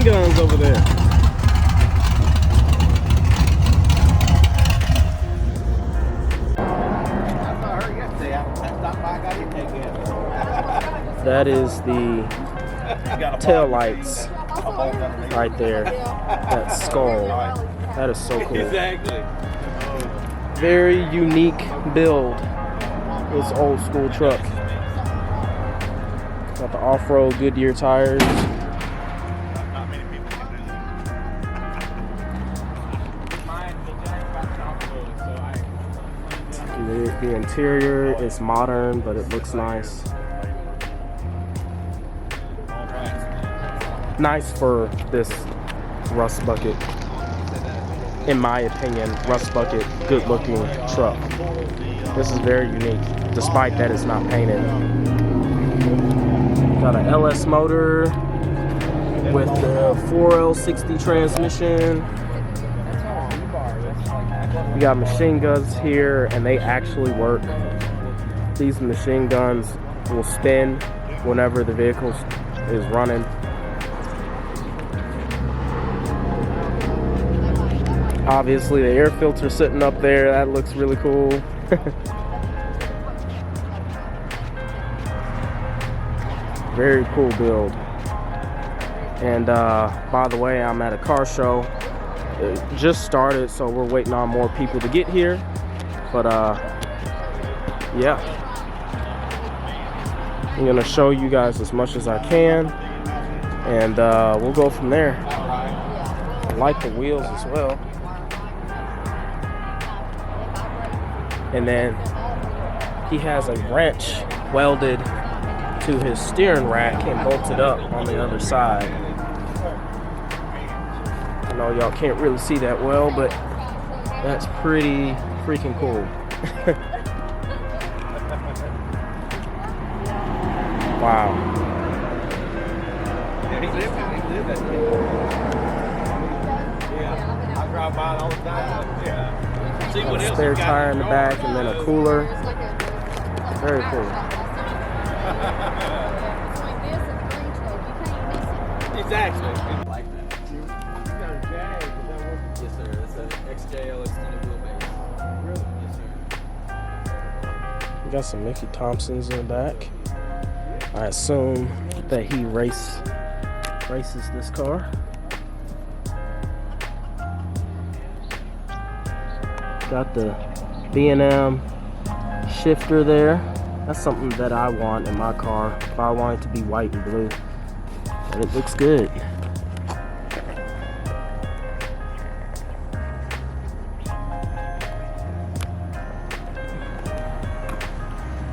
guns over there. That is the tail lights right there. That skull. That is so cool. Exactly. Very unique build. This old school truck. Got the off-road Goodyear tires. The interior is modern, but it looks nice. Nice for this rust bucket. In my opinion, rust bucket, good looking truck. This is very unique, despite that it's not painted. Got an LS motor with the 4L60 transmission. We got machine guns here, and they actually work. These machine guns will spin whenever the vehicle is running. Obviously, the air filter sitting up there, that looks really cool. Very cool build. And by the way, I'm at a car show. It just started, so we're waiting on more people to get here. But yeah, I'm gonna show you guys as much as I can, and we'll go from there. I like the wheels as well. And then he has a wrench welded to his steering rack and bolted up on the other side. I know y'all can't really see that well, but that's pretty freaking cool. Wow. Yeah, I drive by all the time. Yeah. See what else Spare tire in the back, and then a cooler. Very cool. Exactly. Like that. Yes, sir. It's an XJL extended wheelbase. Really? Yes, sir. We got some Mickey Thompsons in the back. I assume that he races this car. Got the B&M shifter there. That's something that I want in my car if I want it to be white and blue. But it looks good.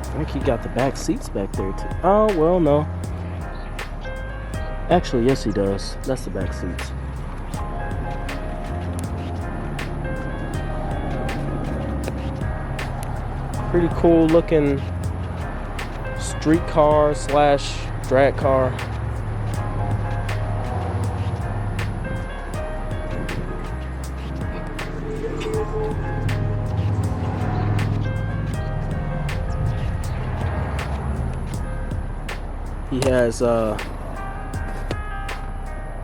I think he got the back seats back there too. Oh, well, no. Actually, yes, he does. That's the back seats. Pretty cool looking street car slash drag car. He has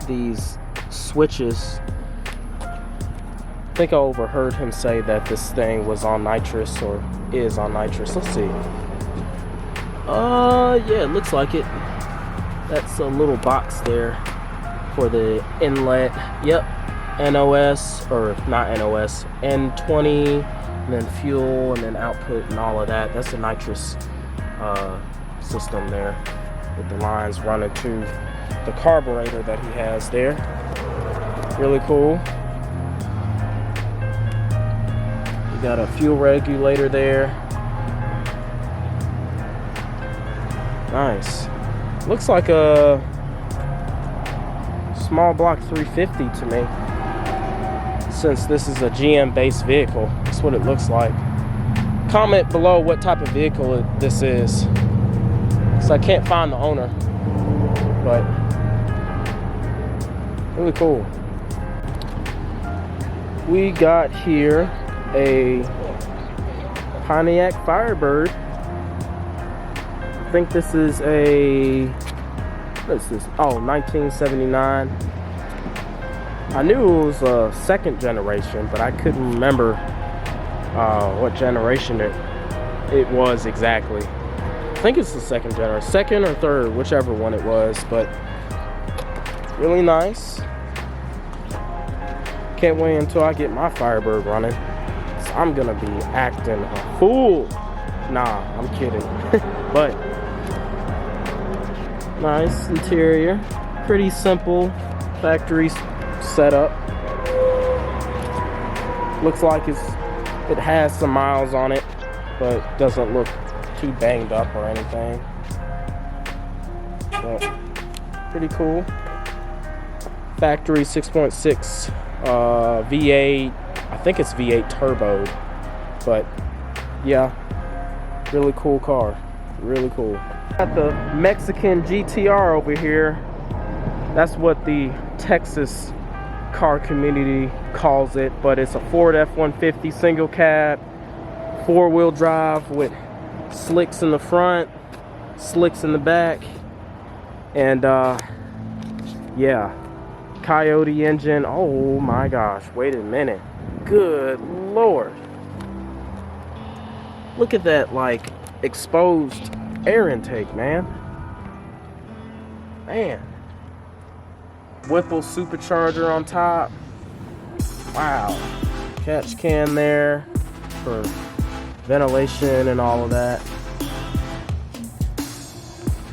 these switches. I think I overheard him say that this thing was on nitrous, or is on nitrous. Let's see. Yeah, it looks like it. That's a little box there for the inlet. Yep, NOS, or not NOS, N20, and then fuel, and then output, and all of that. That's the nitrous system there, with the lines running to the carburetor that he has there. Really cool. You got a fuel regulator there. Nice. Looks like a small block 350 to me, since this is a GM based vehicle. That's what it looks like. Comment below what type of vehicle this is, because I can't find the owner, but really cool. We got here a Pontiac Firebird. I think this is a, what is this? Oh, 1979. I knew it was a second generation, but I couldn't remember what generation it was exactly. I think it's the second generation, second or third, whichever one it was, but really nice. Can't wait until I get my Firebird running. So I'm gonna be acting a fool. Nah, I'm kidding. But nice interior, pretty simple factory setup. Looks like it has some miles on it, but doesn't look too banged up or anything. But pretty cool. Factory 6.6 V8. I think it's V8 turbo, but yeah, really cool car. Really cool. Got the Mexican GTR over here. That's what the Texas car community calls it, but it's a Ford F-150 single cab, 4-wheel drive with slicks in the front, slicks in the back, and yeah, Coyote engine. Oh my gosh, wait a minute. Good Lord. Look at that, like, exposed air intake, man. Man. Whipple supercharger on top. Wow. Catch can there for ventilation and all of that.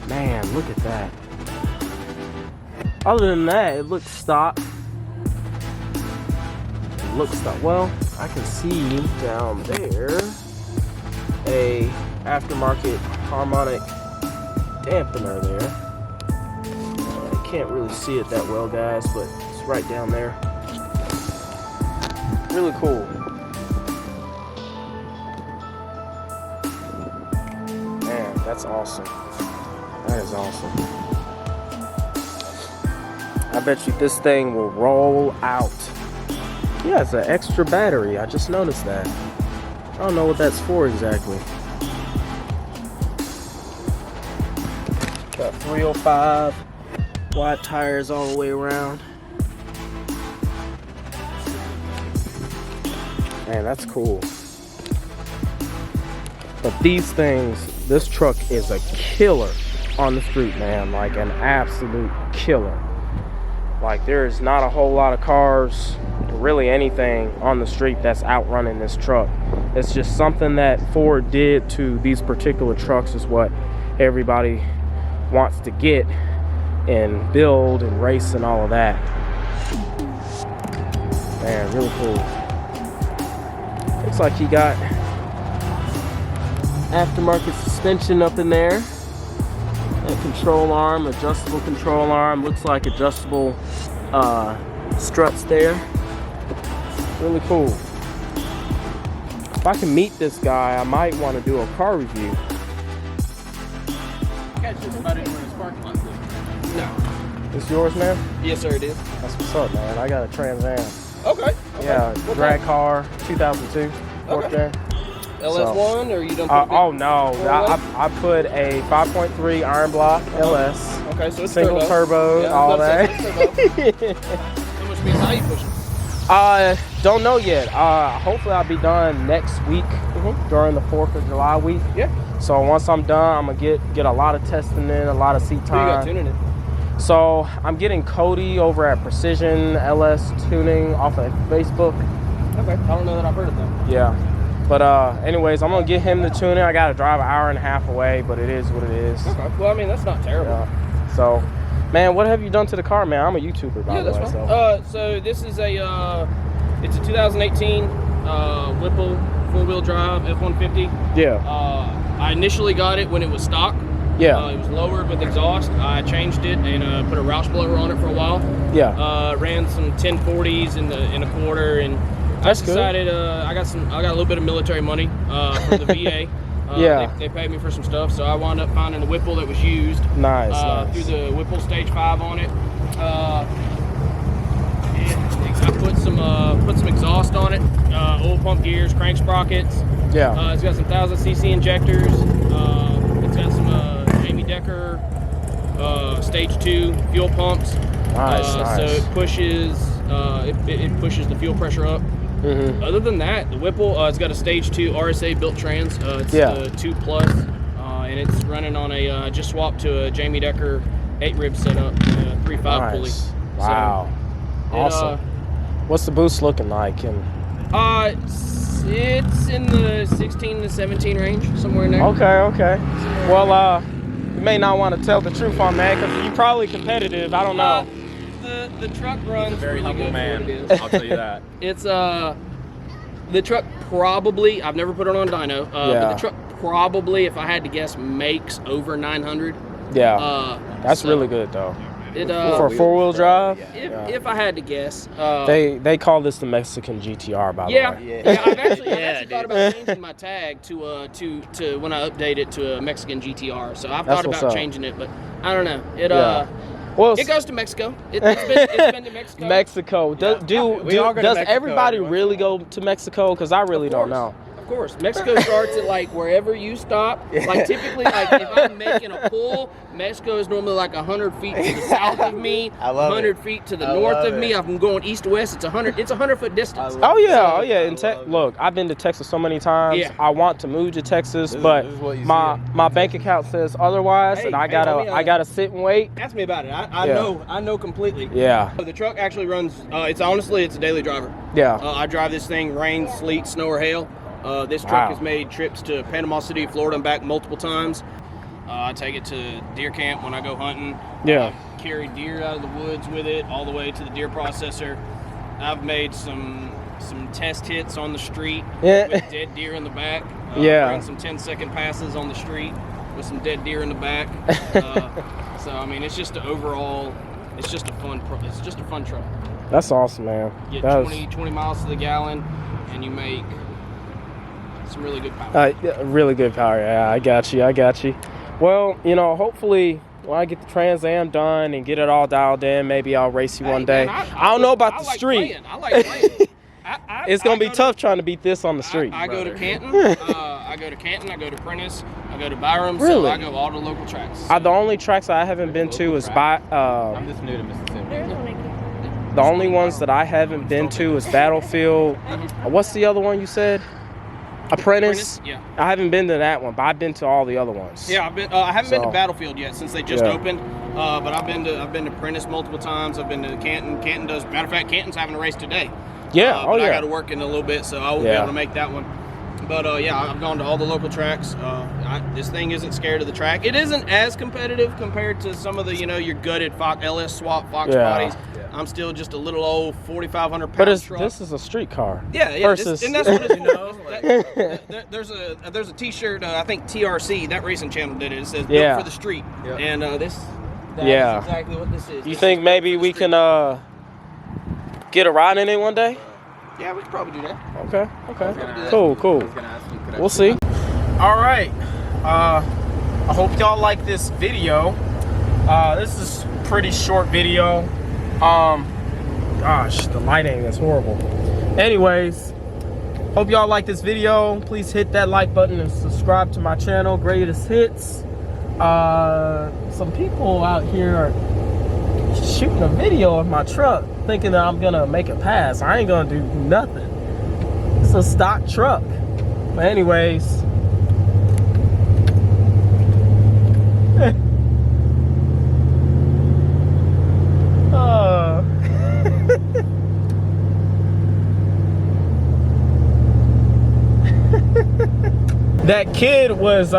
Man, look at that. Other than that, it looks stock. It looks stock. Well, I can see down there a aftermarket harmonic dampener there. I can't really see it that well, guys, but it's right down there. Really cool. Man, that's awesome. That is awesome. I bet you this thing will roll out. Yeah, it's an extra battery. I just noticed that. I don't know what that's for exactly. Got 305 wide tires all the way around. Man, that's cool. But these things, this truck is a killer on the street, man. Like an absolute killer. Like there's not a whole lot of cars, really anything on the street that's outrunning this truck. It's just something that Ford did to these particular trucks is what everybody wants to get and build and race and all of that. Man, really cool. Looks like he got aftermarket suspension up in there. That control arm, adjustable control arm. Looks like adjustable struts there. Really cool. If I can meet this guy, I might want to do a car review. Catch this about anywhere in his parking lot. No. It's yours, man? Yes, sir, it is. That's what's up, man. I got a Trans Am. Okay. Yeah, drag car, 2002. Ford there. LS1, or you don't put oh no, I put a 5.3 Iron Block LS. Okay, so it's single turbo, yeah, all that. How much PSI you pushing? Don't know yet. Hopefully I'll be done next week during the 4th of July week. Yeah. So once I'm done, I'm gonna get a lot of testing in, a lot of seat time. Who you got tuning it? So I'm getting Cody over at Precision LS Tuning off of Facebook. Okay. I don't know that I've heard of them. Yeah. But anyways, I'm gonna get him the tuning. I gotta drive an hour and a half away, but it is what it is. Okay. Well, I mean, that's not terrible. Yeah. So, man, what have you done to the car, man? I'm a YouTuber, by the way. That's fine. So this is it's a 2018 Whipple 4-wheel drive F-150. Yeah. I initially got it when it was stock. Yeah. It was lowered with exhaust. I changed it and put a Roush blower on it for a while. Yeah. Ran some 1040s in a quarter, and that's I decided I got a little bit of military money from the VA. Yeah. They paid me for some stuff, so I wound up finding a Whipple that was used. Nice. Through the Whipple Stage 5 on it. And I put some exhaust on it, oil pump gears, crank sprockets. Yeah. It's got some 1000cc injectors. It's got some Jamie Decker Stage 2 fuel pumps. Nice, So nice. it pushes it pushes the fuel pressure up. Other than that, the Whipple, it's got a stage 2 RSA built trans. It's a 2 plus, and it's running on a just swapped to a Jamie Decker 8-rib setup, 3.5 pulley. Wow, so awesome. What's the boost looking like? And it's in the 16 to 17 range, somewhere in there. okay. Well, you may not want to tell the truth on that because you're probably competitive. I don't know. The truck runs. He's a very really humble good man. for what it is. I'll tell you that. It's the truck probably, I've never put it on dyno, but the truck probably, if I had to guess, makes over 900. Yeah, that's so really good though. It, For a 4-wheel drive. if I had to guess, They call this the Mexican GTR, by the way. I've actually thought about changing my tag to when I update it to a Mexican GTR. So I've thought about changing it, but I don't know. It goes to Mexico. It's been to Mexico. Mexico. Does everybody really go to Mexico? Because I really don't know. Of course, Mexico starts at like wherever you stop. Like typically, like if I'm making a pull, Mexico is normally like 100 feet to the south of me, 100 feet to the north of me. I'm going east to west. It's a 100-foot distance. Oh yeah. Look, I've been to Texas so many times. Yeah. I want to move to Texas, but my bank account says otherwise, and I gotta sit and wait. Ask me about it. I know completely. Yeah. The truck actually runs. It's a daily driver. Yeah. I drive this thing, rain, sleet, snow, or hail. This truck has made trips to Panama City, Florida, and back multiple times. I take it to deer camp when I go hunting. Yeah. I carry deer out of the woods with it all the way to the deer processor. I've made some test hits on the street with dead deer in the back. Ran some 10-second passes on the street with some dead deer in the back. So I mean, it's just a fun truck. That's awesome, man. Get 20 miles to the gallon, and you make some really good power. Really good power. Yeah, I got you. Well, hopefully when I get the Trans Am done and get it all dialed in, maybe I'll race you one day. Man, I don't know about the street. I like playing. It's gonna be tough trying to beat this on the street. I go to Canton. I go to Prentice. I go to Byram. Really? So I go all the local tracks. The only tracks I haven't been to is I'm just new to Mississippi. the only ones that I haven't been to is Battlefield. What's the other one you said? Apprentice. Yeah. I haven't been to that one, but I've been to all the other ones. Yeah, I haven't been to Battlefield yet since they just opened. But I've been to Prentice multiple times. I've been to Canton. Matter of fact, Canton's having a race today. Yeah. But I got to work in a little bit, so I won't be able to make that one. But I've gone to all the local tracks. This thing isn't scared of the track. It isn't as competitive compared to some of the your gutted LS swap Fox bodies. I'm still just a little old 4,500 pound truck. This is a street car. Yeah. Versus, and that's what it's, there's a T-shirt. I think TRC, that racing channel, did it. It says "Built for the Street," and that is exactly what this is. You think maybe we can get a ride in it one day? Yeah, we could probably do that. Okay. Cool. We'll see. All right. I hope y'all like this video. This is a pretty short video. Gosh, the lighting is horrible. Anyways, hope y'all like this video. Please hit that like button and subscribe to my channel, Greatest Hits. Some people out here are shooting a video of my truck thinking that I'm gonna make a pass. I ain't gonna do nothing. It's a stock truck. But anyways, that kid was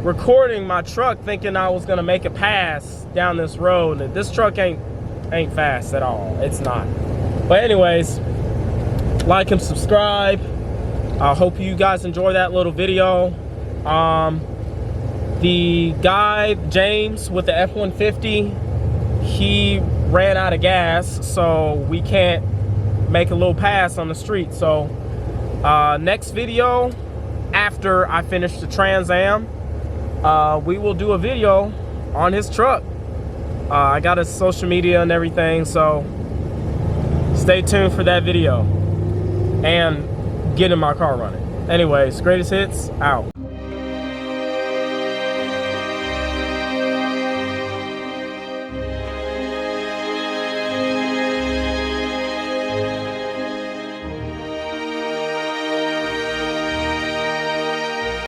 recording my truck thinking I was gonna make a pass down this road. This truck ain't fast at all. It's not. But anyways, like and subscribe. I hope you guys enjoy that little video. The guy James with the F-150, he ran out of gas, so we can't make a little pass on the street. So next video, after I finish the Trans Am, we will do a video on his truck. I got his social media and everything, so stay tuned for that video and get in my car running. Anyways, Greatest Hits out.